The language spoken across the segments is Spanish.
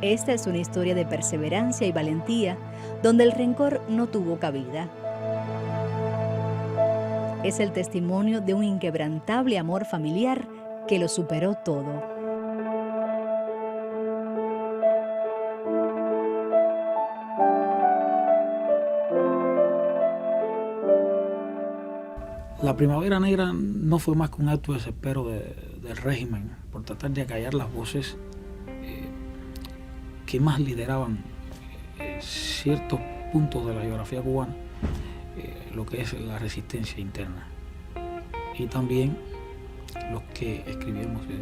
Esta es una historia de perseverancia y valentía, donde el rencor no tuvo cabida. Es el testimonio de un inquebrantable amor familiar que lo superó todo. La Primavera Negra no fue más que un acto de desespero del régimen por tratar de acallar las voces que más lideraban ciertos puntos de la geografía cubana, lo que es la resistencia interna. Y también los que escribimos, de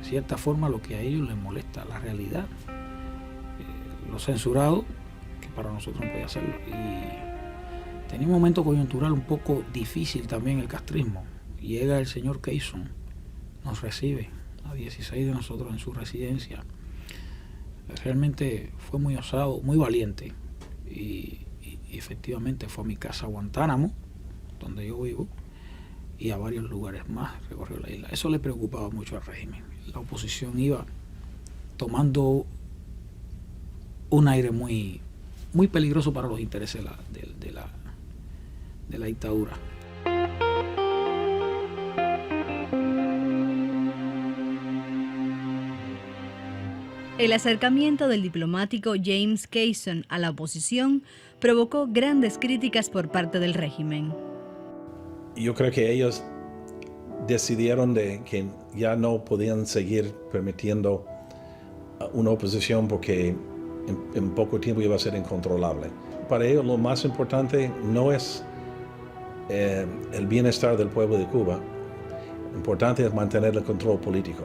cierta forma, lo que a ellos les molesta, la realidad, lo censurado, que para nosotros no podía hacerlo. Y tenía un momento coyuntural un poco difícil también el castrismo. Llega el señor Keyson, nos recibe a 16 de nosotros en su residencia. Realmente fue muy osado, muy valiente. Y efectivamente fue a mi casa Guantánamo, donde yo vivo, y a varios lugares más recorrió la isla. Eso le preocupaba mucho al régimen. La oposición iba tomando un aire muy, muy peligroso para los intereses de la dictadura. El acercamiento del diplomático James Keyson a la oposición provocó grandes críticas por parte del régimen. Yo creo que ellos decidieron de que ya no podían seguir permitiendo una oposición porque en poco tiempo iba a ser incontrolable. Para ellos lo más importante no es el bienestar del pueblo de Cuba, lo importante es mantener el control político.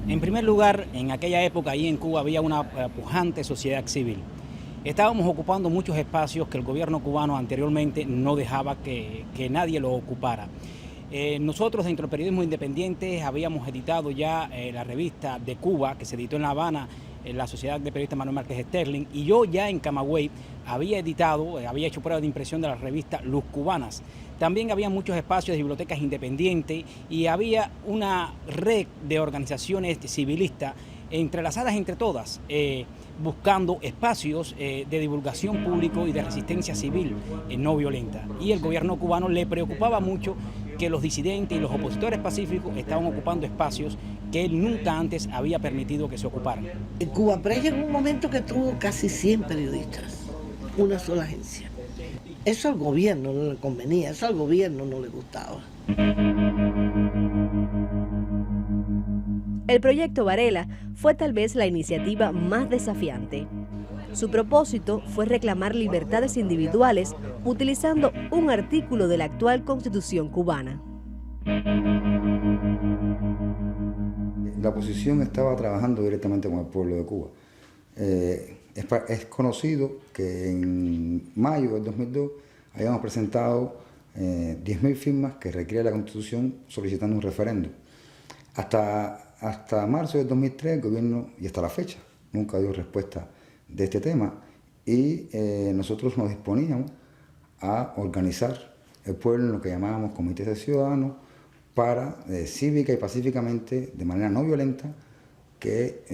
En primer lugar, en aquella época ahí en Cuba había una pujante sociedad civil. Estábamos ocupando muchos espacios que el gobierno cubano anteriormente no dejaba que nadie lo ocupara. Nosotros dentro del periodismo independiente habíamos editado ya la revista de Cuba, que se editó en La Habana, en la Sociedad de Periodistas Manuel Márquez Sterling, y yo ya en Camagüey había editado, había hecho pruebas de impresión de la revista Luz Cubanas. También había muchos espacios de bibliotecas independientes y había una red de organizaciones civilistas entrelazadas entre todas, buscando espacios de divulgación público y de resistencia civil no violenta. Y el gobierno cubano le preocupaba mucho que los disidentes y los opositores pacíficos estaban ocupando espacios que él nunca antes había permitido que se ocuparan. En Cuba Press llegó un momento que tuvo casi 100 periodistas, una sola agencia. Eso al gobierno no le convenía, eso al gobierno no le gustaba. El proyecto Varela fue tal vez la iniciativa más desafiante. Su propósito fue reclamar libertades individuales utilizando un artículo de la actual Constitución cubana. La oposición estaba trabajando directamente con el pueblo de Cuba. Es conocido que en mayo del 2002 habíamos presentado 10.000 firmas que requiere la Constitución solicitando un referendo. Hasta marzo del 2003 el gobierno, y hasta la fecha, nunca dio respuesta de este tema y nosotros nos disponíamos a organizar el pueblo en lo que llamábamos comités de ciudadanos para cívica y pacíficamente, de manera no violenta, que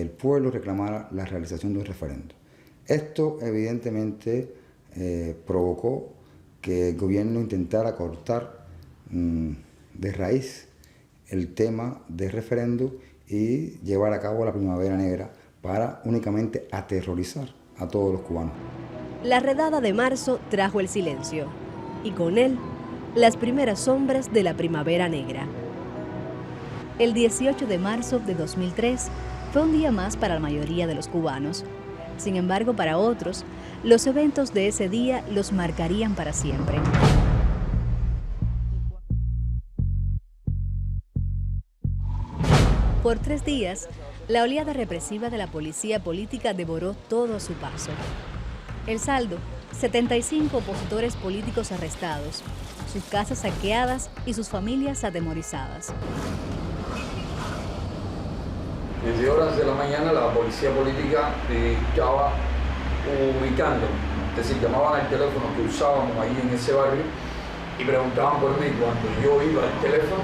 el pueblo reclamara la realización de un referendo. Esto evidentemente provocó que el gobierno intentara cortar de raíz el tema del referendo y llevar a cabo la Primavera Negra para únicamente aterrorizar a todos los cubanos. La redada de marzo trajo el silencio y con él las primeras sombras de la Primavera Negra. El 18 de marzo de 2003 fue un día más para la mayoría de los cubanos. Sin embargo, para otros, los eventos de ese día los marcarían para siempre. Por 3 días, la oleada represiva de la policía política devoró todo a su paso. El saldo, 75 opositores políticos arrestados, sus casas saqueadas y sus familias atemorizadas. Desde horas de la mañana la policía política estaba ubicando Es decir, llamaban al teléfono que usábamos ahí en ese barrio y preguntaban por mí. Cuando yo iba al teléfono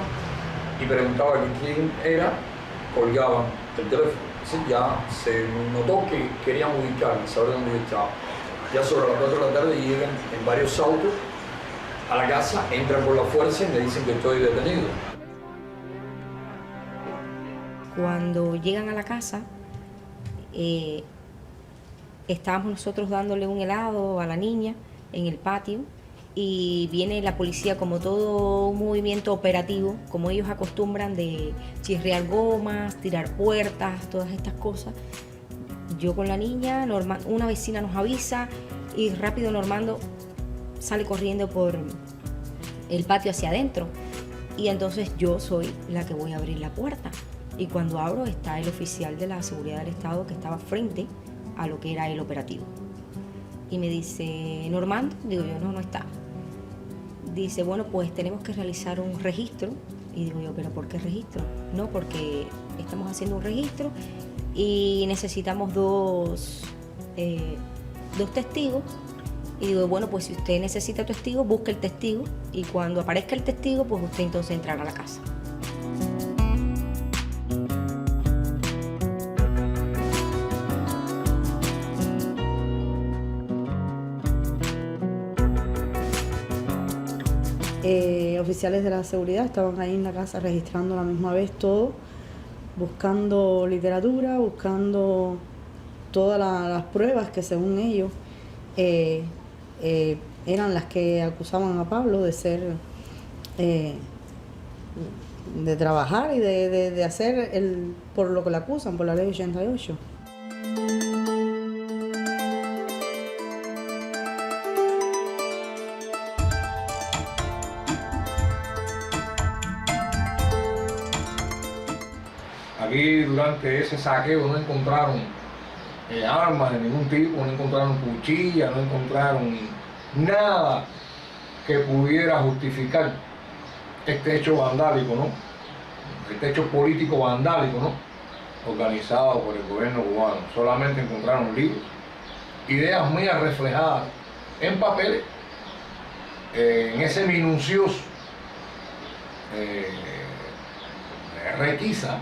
y preguntaba quién era, colgaban el teléfono. Entonces ya se notó que querían ubicarme, saber dónde yo estaba. Ya sobre las 4 de la tarde llegan en varios autos a la casa, entran por la fuerza y me dicen que estoy detenido. Cuando llegan a la casa, estábamos nosotros dándole un helado a la niña en el patio y viene la policía como todo un movimiento operativo, como ellos acostumbran de chirriar gomas, tirar puertas, todas estas cosas. Yo con la niña, una vecina nos avisa y rápido Normando sale corriendo por el patio hacia adentro y entonces yo soy la que voy a abrir la puerta y cuando abro está el oficial de la seguridad del estado que estaba frente a lo que era el operativo y me dice, Normando, digo yo, no está. Dice, bueno, pues tenemos que realizar un registro y digo yo, ¿pero por qué registro? No, porque estamos haciendo un registro y necesitamos dos testigos. Y digo, bueno, pues si usted necesita testigo, busque el testigo y cuando aparezca el testigo, pues usted entonces entrará a la casa. Oficiales de la seguridad estaban ahí en la casa registrando a la misma vez todo, buscando literatura, buscando todas las pruebas que según ellos eran las que acusaban a Pablo de ser, de trabajar y de hacer por lo que le acusan, por la ley 88. Aquí durante ese saqueo no encontraron armas de ningún tipo, no encontraron cuchillas, no encontraron nada que pudiera justificar este hecho vandálico, ¿no? Este hecho político vandálico, ¿no? Organizado por el gobierno cubano. Solamente encontraron libros, ideas mías reflejadas en papeles, en ese minucioso requisa,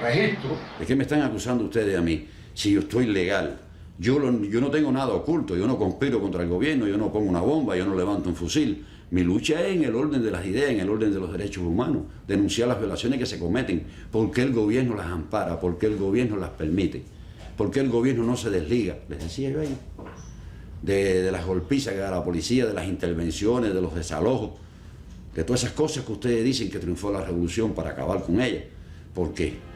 registro. ¿De qué me están acusando ustedes a mí? Si yo estoy legal, yo no tengo nada oculto, yo no conspiro contra el gobierno, yo no pongo una bomba, yo no levanto un fusil. Mi lucha es en el orden de las ideas, en el orden de los derechos humanos, denunciar las violaciones que se cometen, por qué el gobierno las ampara, por qué el gobierno las permite, por qué el gobierno no se desliga, les decía yo ahí, de las golpizas que da la policía, de las intervenciones, de los desalojos, de todas esas cosas que ustedes dicen que triunfó la revolución para acabar con ella. ¿Por qué?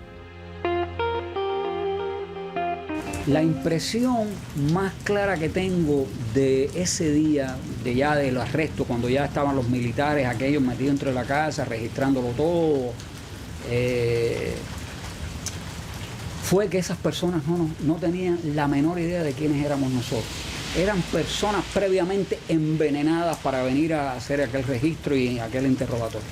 La impresión más clara que tengo de ese día, del arresto, cuando ya estaban los militares, aquellos metidos dentro de la casa, registrándolo todo, fue que esas personas no tenían la menor idea de quiénes éramos nosotros. Eran personas previamente envenenadas para venir a hacer aquel registro y aquel interrogatorio.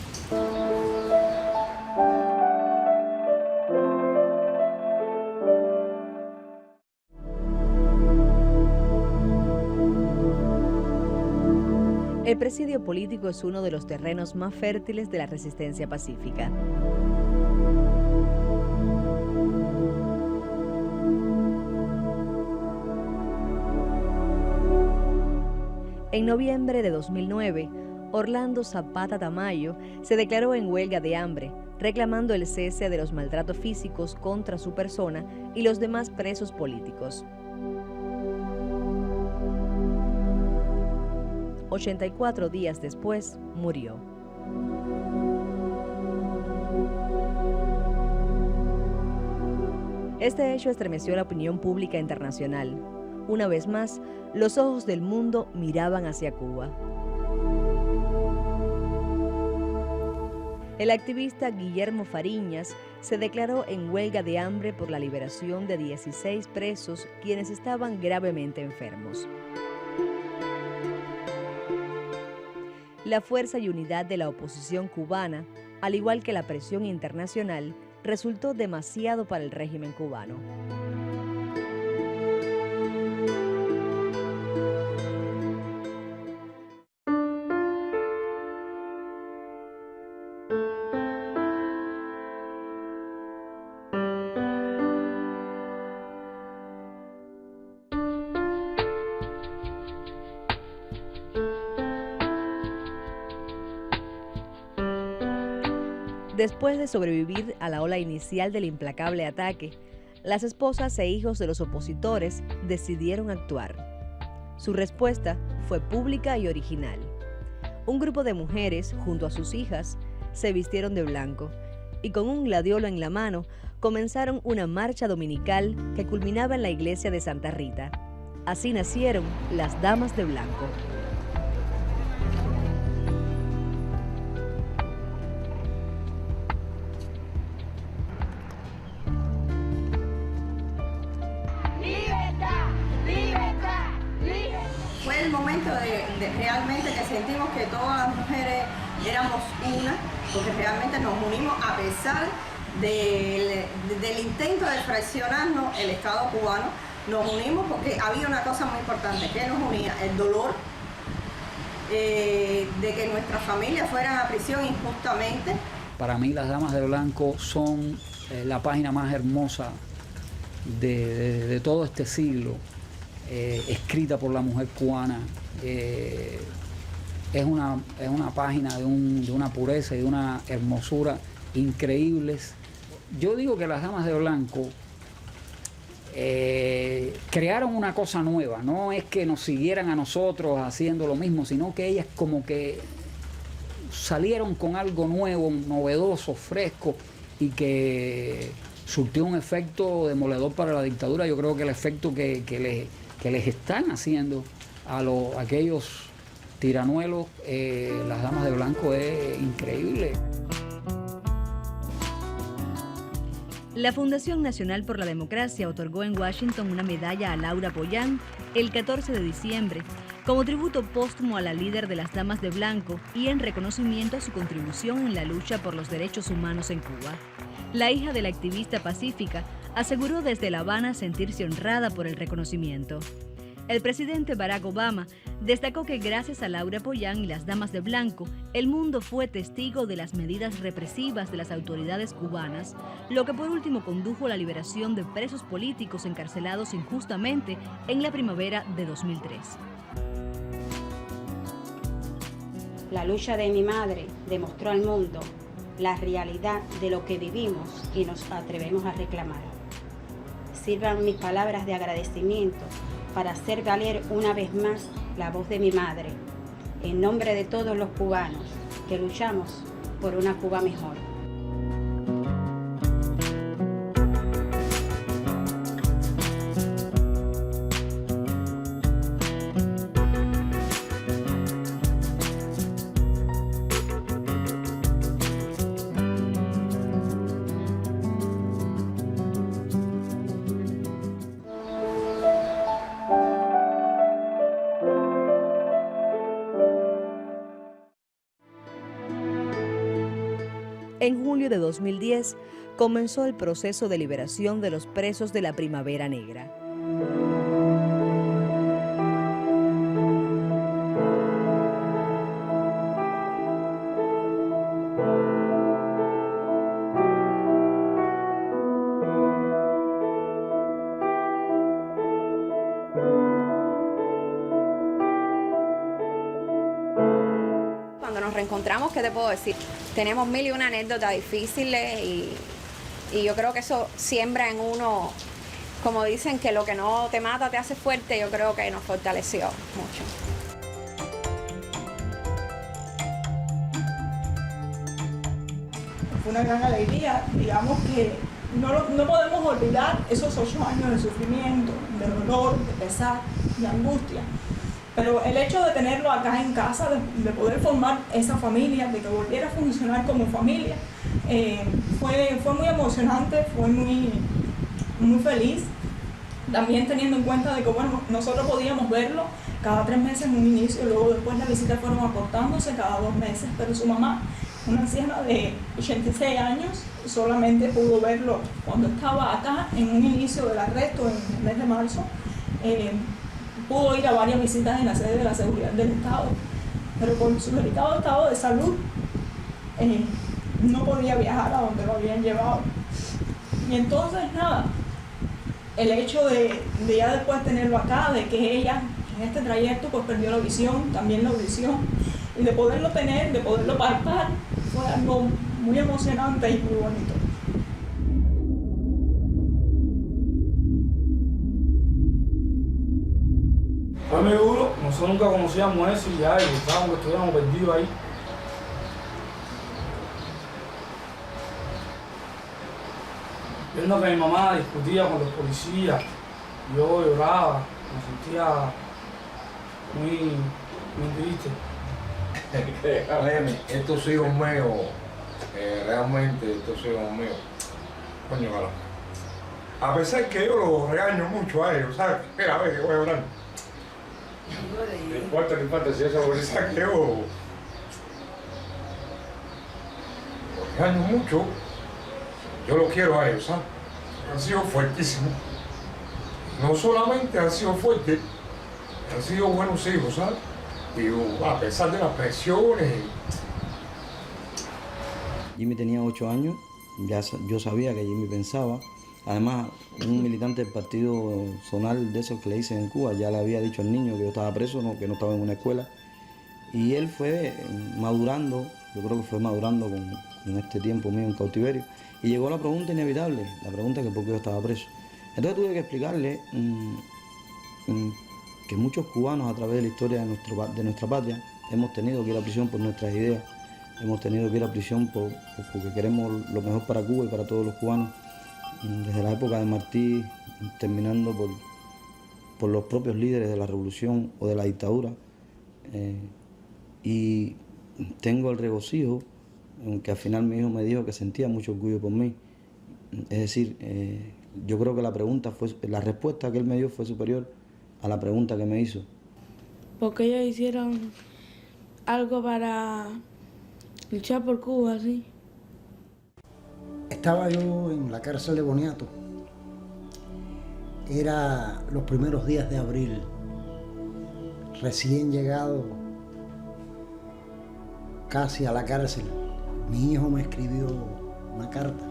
El presidio político es uno de los terrenos más fértiles de la resistencia pacífica. En noviembre de 2009, Orlando Zapata Tamayo se declaró en huelga de hambre, reclamando el cese de los maltratos físicos contra su persona y los demás presos políticos. 84 días después, murió. Este hecho estremeció la opinión pública internacional. Una vez más, los ojos del mundo miraban hacia Cuba. El activista Guillermo Fariñas se declaró en huelga de hambre por la liberación de 16 presos quienes estaban gravemente enfermos. La fuerza y unidad de la oposición cubana, al igual que la presión internacional, resultó demasiado para el régimen cubano. Después de sobrevivir a la ola inicial del implacable ataque, las esposas e hijos de los opositores decidieron actuar. Su respuesta fue pública y original. Un grupo de mujeres, junto a sus hijas, se vistieron de blanco y con un gladiolo en la mano comenzaron una marcha dominical que culminaba en la iglesia de Santa Rita. Así nacieron las Damas de Blanco. Fue el momento de realmente que sentimos que todas las mujeres éramos una, porque realmente nos unimos a pesar del intento de fraccionarnos el Estado cubano. Nos unimos porque había una cosa muy importante que nos unía: el dolor de que nuestras familias fueran a prisión injustamente. Para mí las Damas de Blanco son la página más hermosa de todo este siglo, escrita por la mujer cubana. Es una página de una pureza y de una hermosura increíbles. Yo digo que las Damas de Blanco crearon una cosa nueva. No es que nos siguieran a nosotros haciendo lo mismo, sino que ellas como que salieron con algo nuevo, novedoso, fresco, y que surtió un efecto demoledor para la dictadura. Yo creo que el efecto que les están haciendo a aquellos tiranuelos, las Damas de Blanco, es increíble. La Fundación Nacional por la Democracia otorgó en Washington una medalla a Laura Pollán el 14 de diciembre, como tributo póstumo a la líder de las Damas de Blanco y en reconocimiento a su contribución en la lucha por los derechos humanos en Cuba. La hija de la activista pacífica aseguró desde La Habana sentirse honrada por el reconocimiento. El presidente Barack Obama destacó que gracias a Laura Pollán y las Damas de Blanco, el mundo fue testigo de las medidas represivas de las autoridades cubanas, lo que por último condujo a la liberación de presos políticos encarcelados injustamente en la primavera de 2003. La lucha de mi madre demostró al mundo la realidad de lo que vivimos y nos atrevemos a reclamar. Sirvan mis palabras de agradecimiento para hacer valer una vez más la voz de mi madre, en nombre de todos los cubanos que luchamos por una Cuba mejor. En julio de 2010 comenzó el proceso de liberación de los presos de la Primavera Negra. Cuando nos reencontramos, ¿qué te puedo decir? Tenemos mil y una anécdotas difíciles y yo creo que eso siembra en uno, como dicen, que lo que no te mata te hace fuerte. Yo creo que nos fortaleció mucho. Fue una gran alegría, digamos que no podemos olvidar esos 8 años de sufrimiento, de dolor, de pesar, de angustia. Pero el hecho de tenerlo acá en casa, de poder formar esa familia, de que volviera a funcionar como familia, fue muy emocionante, fue muy feliz. También teniendo en cuenta de que bueno, nosotros podíamos verlo cada 3 meses en un inicio, luego después las visitas fueron acortándose cada 2 meses, pero su mamá, una anciana de 86 años, solamente pudo verlo cuando estaba acá en un inicio del arresto en el mes de marzo. Pudo ir a varias visitas en la sede de la seguridad del Estado, pero por su delicado estado de salud no podía viajar a donde lo habían llevado. Y entonces nada, el hecho de ya después tenerlo acá, de que ella en este trayecto pues perdió la visión, también la audición, y de poderlo tener, de poderlo palpar, fue algo muy emocionante y muy bonito. Fue muy duro, nosotros nunca conocíamos eso y ya, y pensábamos que estuviéramos perdidos ahí. Viendo que mi mamá discutía con los policías, yo lloraba, me sentía muy triste. Aleme, estos hijos míos, realmente estos hijos míos, coño, cara. A pesar que yo los regaño mucho a ellos, ¿sabes? Mira, a ver, que voy a llorar. No importa si eso es que yo los regaño mucho. Yo los quiero a ellos, ¿sabes? Han sido fuertísimos. No solamente han sido fuertes, han sido buenos hijos, ¿sabes? Y a pesar de las presiones. Jimmy tenía 8 años, ya yo sabía que Jimmy pensaba. Además, un militante del partido zonal de esos que le dicen en Cuba ya le había dicho al niño que yo estaba preso, ¿no? Que no estaba en una escuela. Y él fue madurando, yo creo que fue madurando con este tiempo mío en cautiverio. Y llegó la pregunta inevitable, la pregunta que por qué yo estaba preso. Entonces tuve que explicarle que muchos cubanos a través de la historia de nuestra patria hemos tenido que ir a prisión por nuestras ideas, hemos tenido que ir a prisión porque queremos lo mejor para Cuba y para todos los cubanos, desde la época de Martí, terminando por los propios líderes de la revolución o de la dictadura. Y tengo el regocijo, aunque al final mi hijo me dijo que sentía mucho orgullo por mí. Es decir, yo creo que la respuesta que él me dio fue superior a la pregunta que me hizo. Porque ellos hicieron algo para luchar por Cuba, ¿sí? Estaba yo en la cárcel de Boniato. Era los primeros días de abril, recién llegado casi a la cárcel. Mi hijo me escribió una carta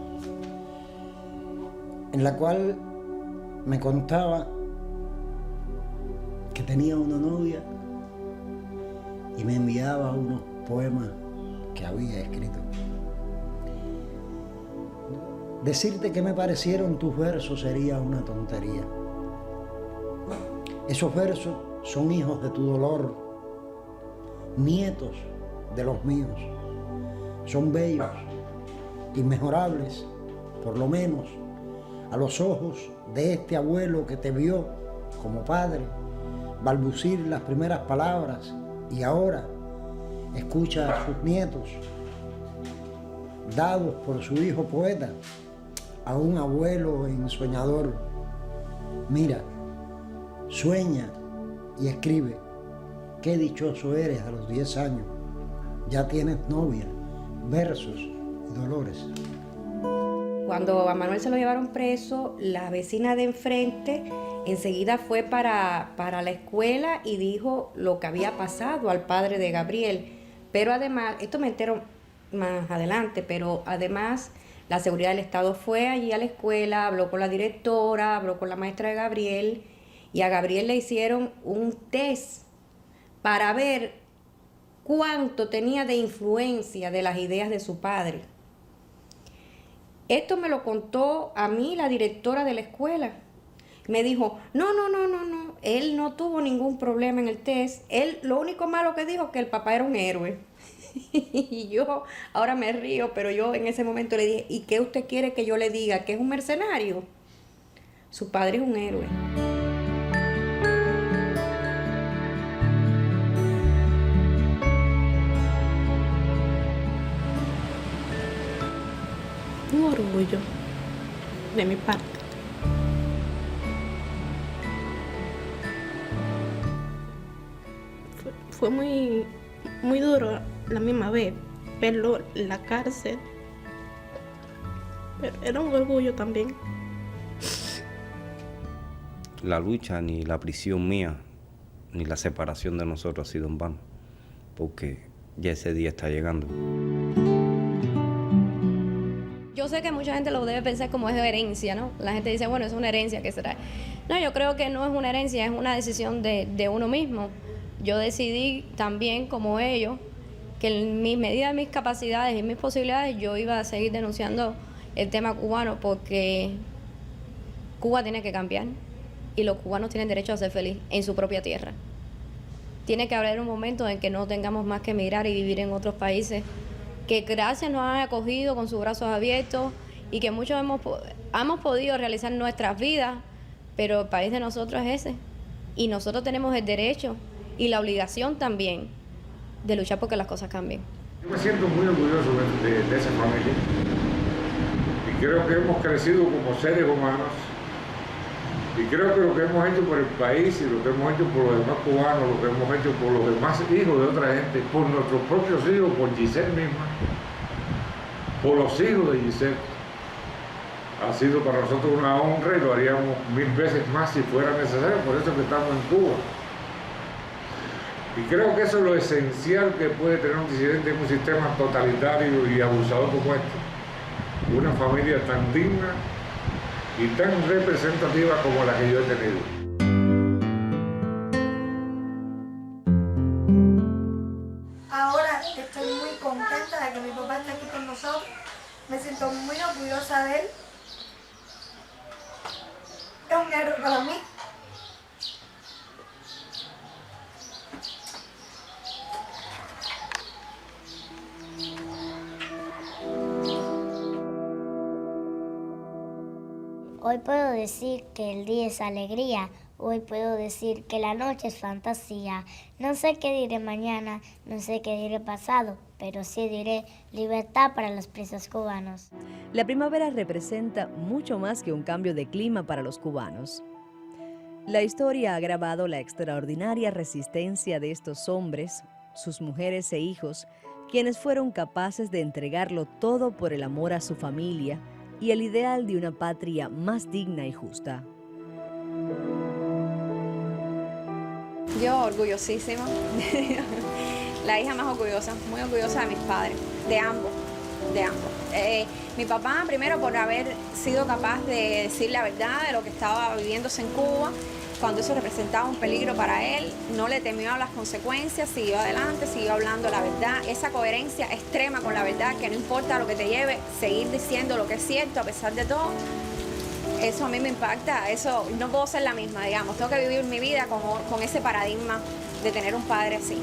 en la cual me contaba que tenía una novia y me enviaba unos poemas que había escrito. Decirte que me parecieron tus versos sería una tontería. Esos versos son hijos de tu dolor, nietos de los míos. Son bellos, inmejorables, por lo menos a los ojos de este abuelo que te vio como padre balbucir las primeras palabras y ahora escucha a sus nietos dados por su hijo poeta a un abuelo ensoñador. Mira, sueña y escribe. Qué dichoso eres a los 10 años. Ya tienes novia, versos y dolores. Cuando a Manuel se lo llevaron preso, la vecina de enfrente enseguida fue para la escuela y dijo lo que había pasado al padre de Gabriel. Pero además, esto me entero más adelante, pero además la seguridad del Estado fue allí a la escuela, habló con la directora, habló con la maestra de Gabriel y a Gabriel le hicieron un test para ver cuánto tenía de influencia de las ideas de su padre. Esto me lo contó a mí la directora de la escuela. Me dijo, no, él no tuvo ningún problema en el test. Él, lo único malo que dijo es que el papá era un héroe. Y yo ahora me río, pero yo en ese momento le dije, ¿y qué usted quiere que yo le diga? ¿Que es un mercenario? Su padre es un héroe. Un orgullo de mi parte. Fue muy duro la misma vez verlo en la cárcel, pero era un orgullo también. La lucha, ni la prisión mía, ni la separación de nosotros ha sido en vano, porque ya ese día está llegando. Yo sé que mucha gente lo debe pensar como es herencia, ¿no? La gente dice, bueno, es una herencia que será. No, yo creo que no es una herencia, es una decisión de uno mismo. Yo decidí también, como ellos, que en mi medida de mis capacidades y mis posibilidades yo iba a seguir denunciando el tema cubano, porque Cuba tiene que cambiar y los cubanos tienen derecho a ser felices en su propia tierra. Tiene que haber un momento en que no tengamos más que emigrar y vivir en otros países que gracias nos han acogido con sus brazos abiertos y que muchos hemos podido realizar nuestras vidas, pero el país de nosotros es ese. Y nosotros tenemos el derecho y la obligación también de luchar porque las cosas cambien. Yo me siento muy orgulloso de esa familia y creo que hemos crecido como seres humanos y creo que lo que hemos hecho por el país y lo que hemos hecho por los demás cubanos, lo que hemos hecho por los demás hijos de otra gente, por nuestros propios hijos, por Giselle misma, por los hijos de Giselle, ha sido para nosotros una honra y lo haríamos 1000 veces más si fuera necesario, por eso que estamos en Cuba. Y creo que eso es lo esencial que puede tener un disidente en un sistema totalitario y abusador como este. Una familia tan digna y tan representativa como la que yo he tenido. Ahora estoy muy contenta de que mi papá esté aquí con nosotros. Me siento muy orgullosa de él. Es un héroe para mí. Hoy puedo decir que el día es alegría, hoy puedo decir que la noche es fantasía. No sé qué diré mañana, no sé qué diré pasado, pero sí diré libertad para los presos cubanos. La primavera representa mucho más que un cambio de clima para los cubanos. La historia ha grabado la extraordinaria resistencia de estos hombres, sus mujeres e hijos, quienes fueron capaces de entregarlo todo por el amor a su familia y el ideal de una patria más digna y justa. Yo orgullosísima, la hija más orgullosa, muy orgullosa de mis padres, de ambos. Mi papá primero por haber sido capaz de decir la verdad de lo que estaba viviéndose en Cuba, cuando eso representaba un peligro para él, no le temió a las consecuencias, siguió adelante, siguió hablando la verdad, esa coherencia extrema con la verdad, que no importa lo que te lleve, seguir diciendo lo que es cierto a pesar de todo. Eso a mí me impacta, eso no puedo ser la misma, digamos, tengo que vivir mi vida con ese paradigma de tener un padre así.